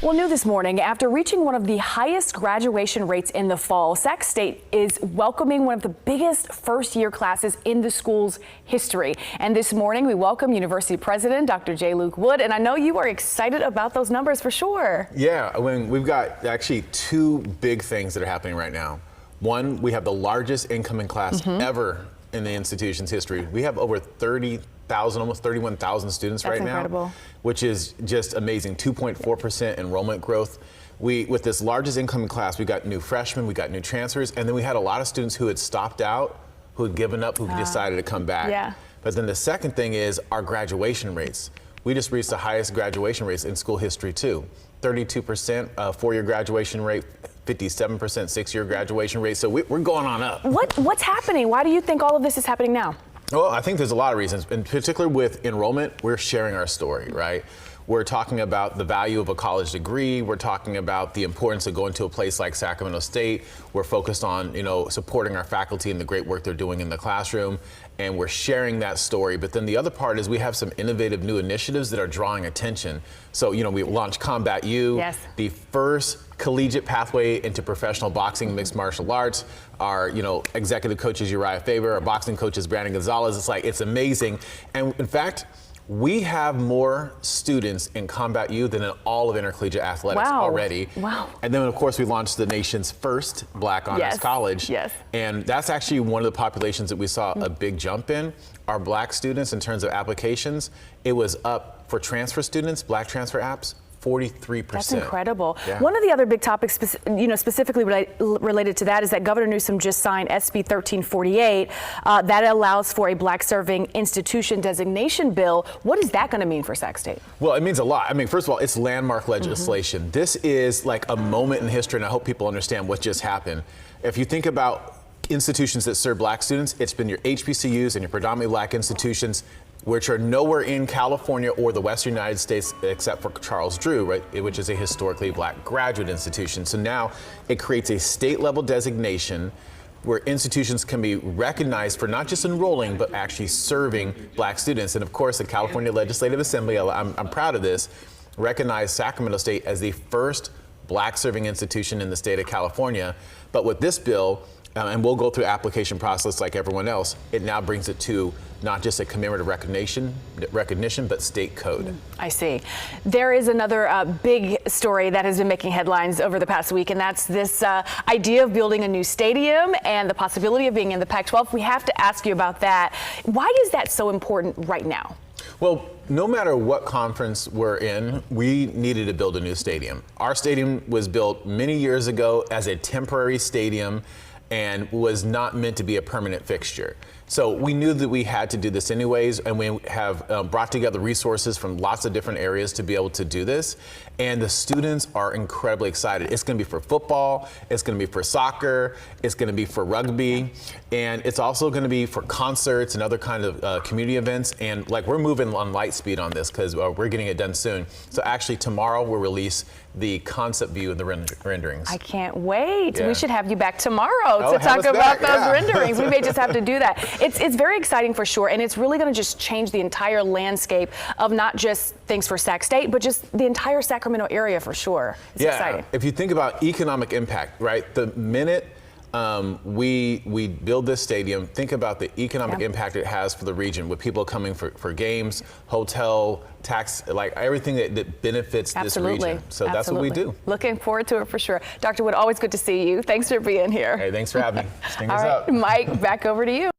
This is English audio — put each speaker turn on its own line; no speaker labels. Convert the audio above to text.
Well, new this morning, after reaching one of the highest graduation rates in the fall, Sac State is welcoming one of the biggest first-year classes in the school's history. And this morning, we welcome University President Dr. J. Luke Wood. And I know you are excited about those numbers for sure.
Yeah, we've got actually two big things that are happening right now. One, we have the largest incoming class ever in the institution's history. We have over 30,000, almost 31,000 students right
incredible.
now, which is just amazing. 2.4% enrollment growth. With this largest incoming class, we got new freshmen, we got new transfers, and then we had a lot of students who had stopped out, who had given up, who decided to come back.
Yeah.
But then the second thing is our graduation rates. We just reached the highest graduation rates in school history too. 32% four-year graduation rate, 57% six-year graduation rate. So we're going on up.
What's happening? Why do you think all of this is happening now?
Well, I think there's a lot of reasons. In particular with enrollment, we're sharing our story, right? We're talking about the value of a college degree. We're talking about the importance of going to a place like Sacramento State. We're focused on, supporting our faculty and the great work they're doing in the classroom. And we're sharing that story. But then the other part is we have some innovative new initiatives that are drawing attention. So, we launched Combat U, the first collegiate pathway into professional boxing and mixed martial arts. Our, executive coach is Uriah Faber. Our boxing coach is Brandon Gonzalez. It's amazing. And in fact, we have more students in Combat U than in all of intercollegiate athletics already.
Wow.
And then, of course, we launched the nation's first Black Honors College.
Yes.
And that's actually one of the populations that we saw a big jump in. Our Black students, in terms of applications, it was up for transfer students, Black transfer apps, 43%.
That's incredible.
Yeah.
One of the other big topics, specifically related to that, is that Governor Newsom just signed SB 1348 that allows for a Black serving institution designation bill. What is that going to mean for Sac State?
Well, it means a lot. First of all, it's landmark legislation. This is like a moment in history, and I hope people understand what just happened. If you think about institutions that serve Black students, it's been your HBCUs and your predominantly Black institutions, which are nowhere in California or the Western United States except for Charles Drew, right, which is a historically Black graduate institution. So now it creates a state-level designation where institutions can be recognized for not just enrolling, but actually serving Black students. And of course, the California Legislative Assembly, I'm proud of this, recognized Sacramento State as the first Black serving institution in the state of California. But with this bill, and we'll go through application process like everyone else, it now brings it to not just a commemorative recognition, but state code.
I see. There is another big story that has been making headlines over the past week, and that's this idea of building a new stadium and the possibility of being in the Pac-12. We have to ask you about that. Why is that so important right now?
Well, no matter what conference we're in, we needed to build a new stadium. Our stadium was built many years ago as a temporary stadium and was not meant to be a permanent fixture. So we knew that we had to do this anyways, and we have brought together resources from lots of different areas to be able to do this. And the students are incredibly excited. It's going to be for football, it's going to be for soccer, it's going to be for rugby, and it's also going to be for concerts and other kind of community events. And we're moving on light speed on this because we're getting it done soon. So actually tomorrow we'll release the concept view of the renderings.
I can't wait.
Yeah.
We should have you back tomorrow to talk about those renderings. We may just have to do that. It's very exciting for sure, and it's really going to just change the entire landscape of not just things for Sac State, but just the entire Sacramento area for sure. It's exciting.
If you think about economic impact, right? The minute we build this stadium, think about the economic impact it has for the region with people coming for games, hotel, tax, everything that benefits this region. So that's what we do.
Looking forward to it for sure. Dr. Wood, always good to see you. Thanks for being here.
Hey, thanks for having me.
All right, Mike, back over to you.